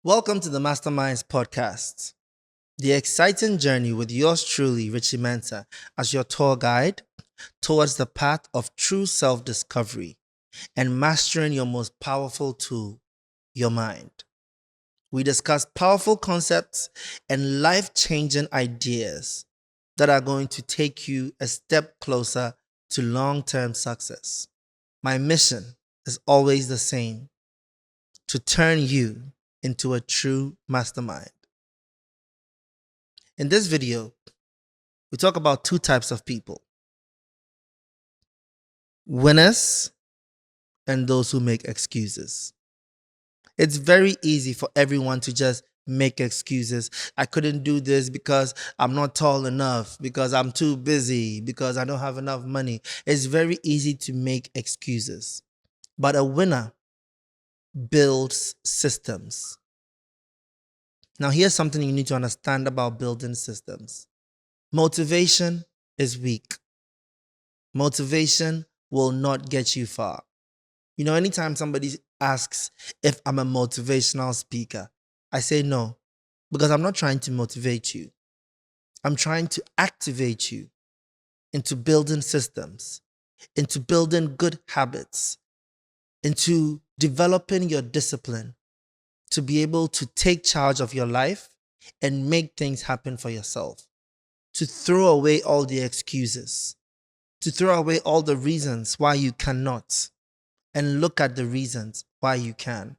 Welcome to the Masterminds Podcast, the exciting journey with yours truly, Richie Mensah, as your tour guide towards the path of true self discovery and mastering your most powerful tool, your mind. We discuss powerful concepts and life changing ideas that are going to take you a step closer to long term success. My mission is always the same: to turn you into a true mastermind. In this video, we talk about two types of people: winners and those who make excuses. It's very easy for everyone to just make excuses. I couldn't do this because I'm not tall enough, because I'm too busy, because I don't have enough money. It's very easy to make excuses. But a winner builds systems. Now, here's something you need to understand about building systems. Motivation is weak. Motivation will not get you far. Anytime somebody asks if I'm a motivational speaker, I say no, because I'm not trying to motivate you. I'm trying to activate you into building systems, into building good habits, into developing your discipline to be able to take charge of your life and make things happen for yourself, to throw away all the excuses, to throw away all the reasons why you cannot, and look at the reasons why you can.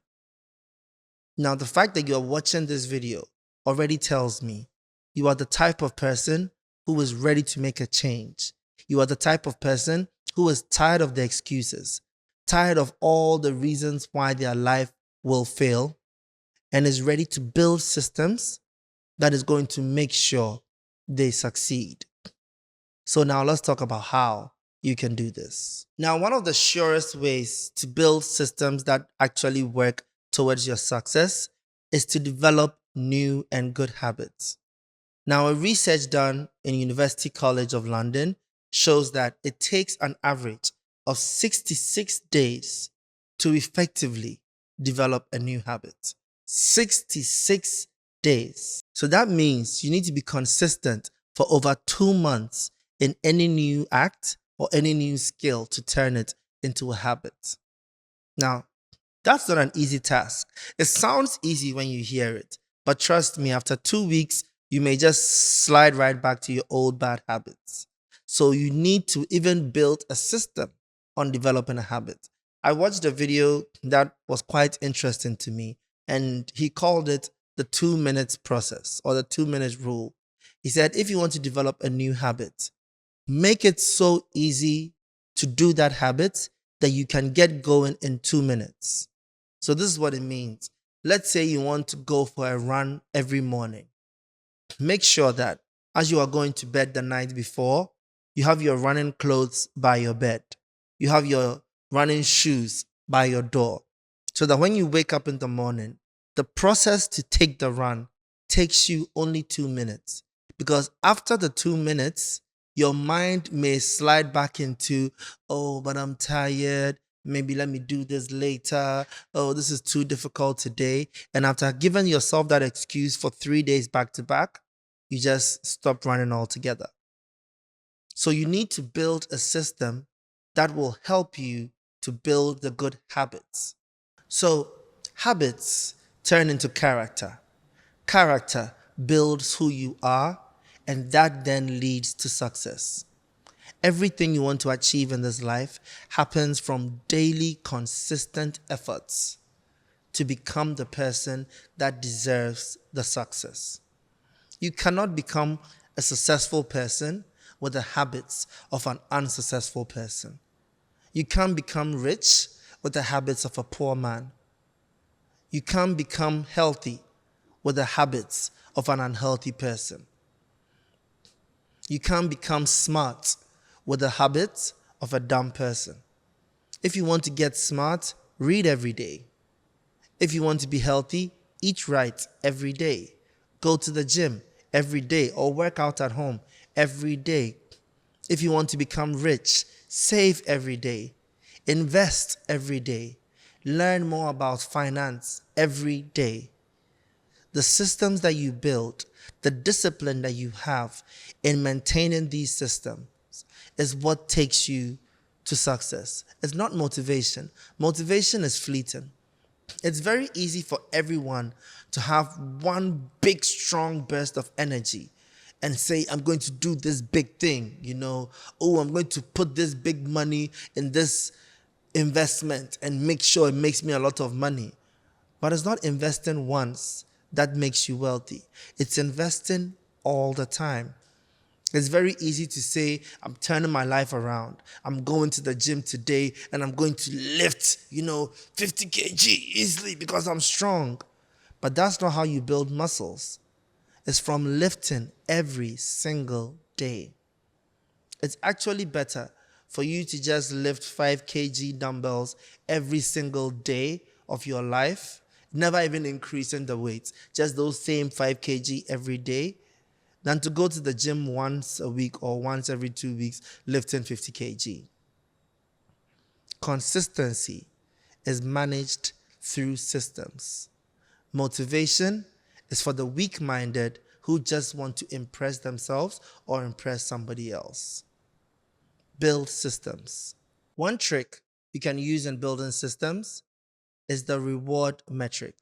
Now, the fact that you're watching this video already tells me you are the type of person who is ready to make a change. You are the type of person who is tired of the excuses, tired of all the reasons why their life will fail, and is ready to build systems that is going to make sure they succeed. So now let's talk about how you can do this. Now, one of the surest ways to build systems that actually work towards your success is to develop new and good habits. Now, a research done in University College of London shows that it takes an average of 66 days to effectively develop a new habit. 66 days. So that means you need to be consistent for over 2 months in any new act or any new skill to turn it into a habit. Now, that's not an easy task. It sounds easy when you hear it, but trust me, after 2 weeks, you may just slide right back to your old bad habits. So you need to even build a system on developing a habit. I watched a video that was quite interesting to me, and he called it the 2 minutes process or the 2 minutes rule. He said, if you want to develop a new habit, make it so easy to do that habit that you can get going in 2 minutes. So this is what it means. Let's say you want to go for a run every morning. Make sure that as you are going to bed the night before, you have your running clothes by your bed. You have your running shoes by your door. So that when you wake up in the morning, the process to take the run takes you only 2 minutes. Because after the 2 minutes, your mind may slide back into, oh, but I'm tired. Maybe let me do this later. Oh, this is too difficult today. And after giving yourself that excuse for 3 days back to back, you just stop running altogether. So you need to build a system that will help you to build the good habits. So habits turn into character. Character builds who you are, and that then leads to success. Everything you want to achieve in this life happens from daily, consistent efforts to become the person that deserves the success. You cannot become a successful person with the habits of an unsuccessful person. You can't become rich with the habits of a poor man. You can't become healthy with the habits of an unhealthy person. You can't become smart with the habits of a dumb person. If you want to get smart, read every day. If you want to be healthy, eat right every day. Go to the gym every day or work out at home every day. If you want to become rich, save every day. Invest every day. Learn more about finance every day. the systems that you build, the discipline that you have in maintaining these systems is what takes you to success. It's not motivation. Motivation is fleeting. It's very easy for everyone to have one big, strong burst of energy and say, I'm going to do this big thing, oh, I'm going to put this big money in this investment and make sure it makes me a lot of money. But it's not investing once that makes you wealthy. It's investing all the time. It's very easy to say, I'm turning my life around. I'm going to the gym today and I'm going to lift, 50 kg easily because I'm strong. But that's not how you build muscles. It's from lifting every single day. It's actually better for you to just lift 5 kg dumbbells every single day of your life, never even increasing the weight, just those same 5 kg every day, than to go to the gym once a week or once every 2 weeks lifting 50 kg. Consistency is managed through systems. Motivation is for the weak-minded who just want to impress themselves or impress somebody else. Build systems. One trick you can use in building systems is the reward metric.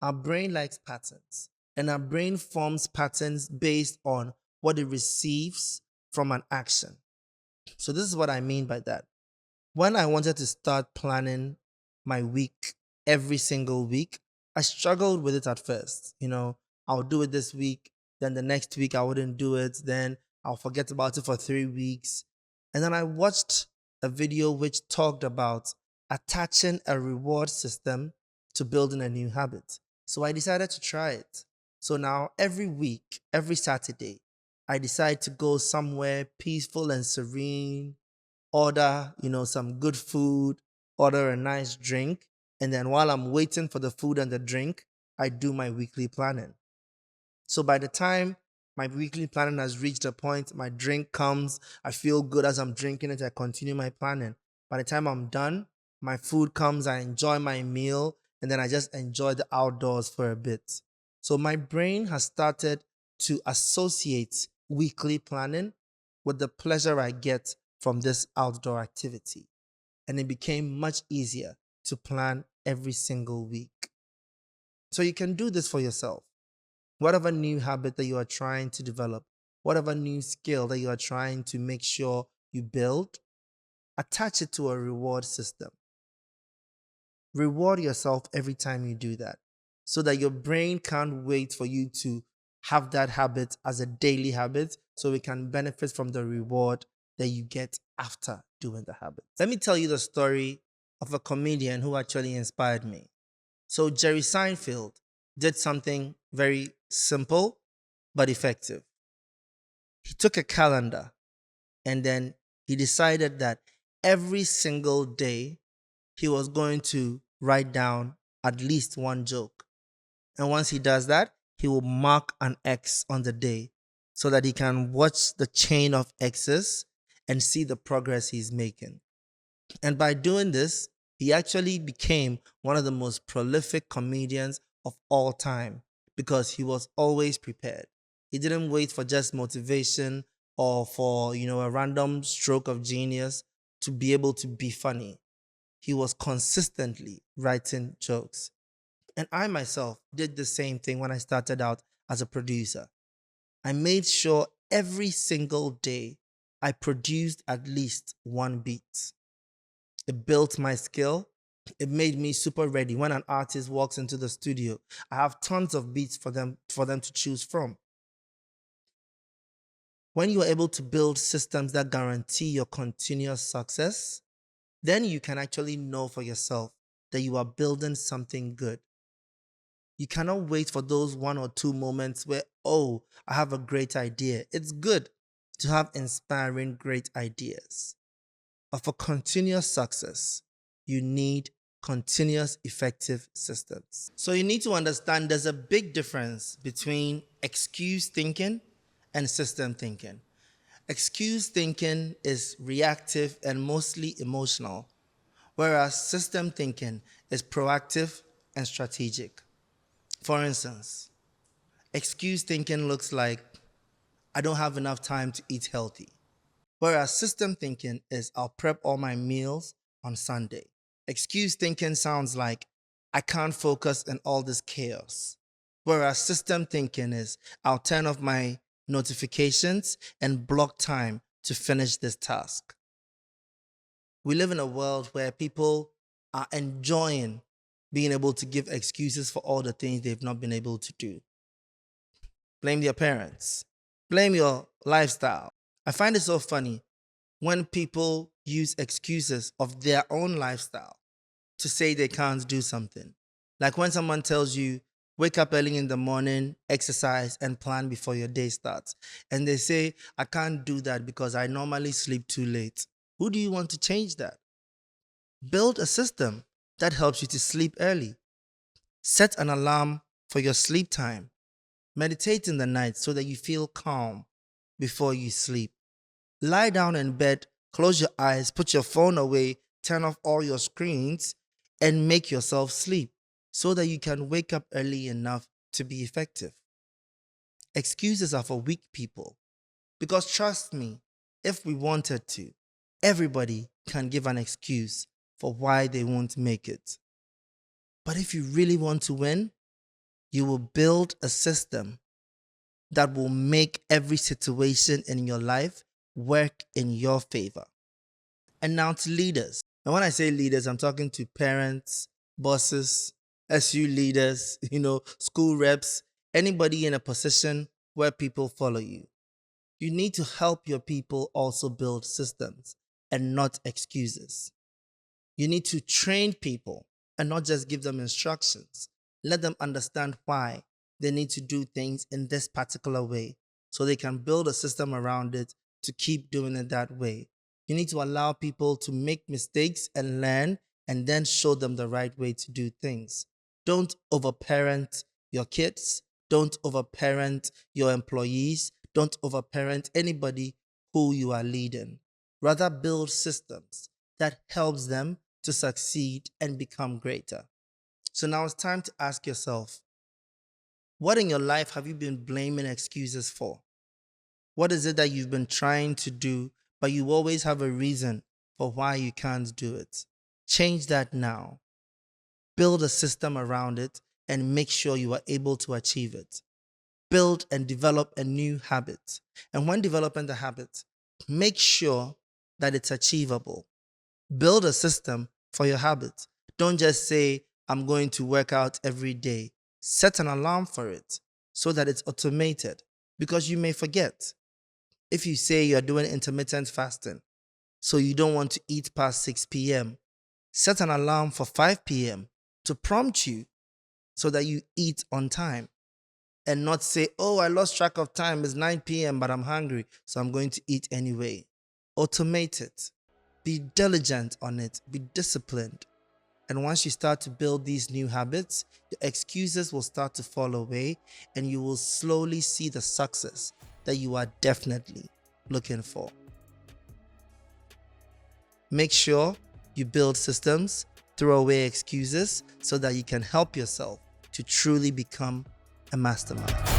Our brain likes patterns, and our brain forms patterns based on what it receives from an action. So this is what I mean by that. When I wanted to start planning my week every single week, I struggled with it at first. I'll do it this week, then the next week I wouldn't do it, then I'll forget about it for 3 weeks. And then I watched a video which talked about attaching a reward system to building a new habit. So I decided to try it. So now every week, every Saturday, I decide to go somewhere peaceful and serene, order, some good food, order a nice drink. And then while I'm waiting for the food and the drink, I do my weekly planning. So by the time my weekly planning has reached a point, my drink comes, I feel good as I'm drinking it, I continue my planning. By the time I'm done, my food comes, I enjoy my meal, and then I just enjoy the outdoors for a bit. So my brain has started to associate weekly planning with the pleasure I get from this outdoor activity. And it became much easier to plan every single week. So you can do this for yourself. Whatever new habit that you are trying to develop, whatever new skill that you are trying to make sure you build, attach it to a reward system. Reward yourself every time you do that so that your brain can't wait for you to have that habit as a daily habit so it can benefit from the reward that you get after doing the habit. Let me tell you the story of a comedian who actually inspired me. So Jerry Seinfeld did something very simple but effective. He took a calendar and then he decided that every single day he was going to write down at least one joke. And once he does that, he will mark an X on the day so that he can watch the chain of X's and see the progress he's making. And by doing this, he actually became one of the most prolific comedians of all time because he was always prepared. He didn't wait for just motivation or for, a random stroke of genius to be able to be funny. He was consistently writing jokes. And I myself did the same thing when I started out as a producer. I made sure every single day I produced at least one beat. It built my skill. It made me super ready. When an artist walks into the studio, I have tons of beats for them to choose from. When you are able to build systems that guarantee your continuous success, then you can actually know for yourself that you are building something good. You cannot wait for those 1 or 2 moments where, I have a great idea. It's good to have inspiring great ideas. But for continuous success, you need continuous effective systems. So you need to understand there's a big difference between excuse thinking and system thinking. Excuse thinking is reactive and mostly emotional, whereas system thinking is proactive and strategic. For instance, excuse thinking looks like, I don't have enough time to eat healthy. Whereas system thinking is, I'll prep all my meals on Sunday. Excuse thinking sounds like, I can't focus in all this chaos. Whereas system thinking is, I'll turn off my notifications and block time to finish this task. We live in a world where people are enjoying being able to give excuses for all the things they've not been able to do. Blame their parents. Blame your lifestyle. I find it so funny when people use excuses of their own lifestyle to say they can't do something. Like when someone tells you, wake up early in the morning, exercise, and plan before your day starts. And they say, I can't do that because I normally sleep too late. Who do you want to change that? Build a system that helps you to sleep early. Set an alarm for your sleep time. Meditate in the night so that you feel calm before you sleep. Lie down in bed, close your eyes, put your phone away, turn off all your screens, and make yourself sleep so that you can wake up early enough to be effective. Excuses are for weak people. Because trust me, if we wanted to, everybody can give an excuse for why they won't make it. But if you really want to win, you will build a system that will make every situation in your life work in your favor. And now to leaders. And when I say leaders, I'm talking to parents, bosses, SU leaders, school reps, anybody in a position where people follow you. You need to help your people also build systems and not excuses. You need to train people and not just give them instructions. Let them understand why they need to do things in this particular way so they can build a system around it to keep doing it that way. You need to allow people to make mistakes and learn and then show them the right way to do things. Don't overparent your kids. Don't overparent your employees. Don't overparent anybody who you are leading. Rather build systems that helps them to succeed and become greater. So now it's time to ask yourself, what in your life have you been blaming excuses for? What is it that you've been trying to do, but you always have a reason for why you can't do it? Change that now. Build a system around it and make sure you are able to achieve it. Build and develop a new habit. And when developing the habit, make sure that it's achievable. Build a system for your habit. Don't just say, I'm going to work out every day. Set an alarm for it so that it's automated because you may forget. If you say you're doing intermittent fasting, so you don't want to eat past 6 p.m., set an alarm for 5 p.m. to prompt you so that you eat on time and not say, oh, I lost track of time. It's 9 p.m., but I'm hungry, so I'm going to eat anyway. Automate it. Be diligent on it. Be disciplined. And once you start to build these new habits, the excuses will start to fall away and you will slowly see the success that you are definitely looking for. Make sure you build systems, throw away excuses so that you can help yourself to truly become a mastermind.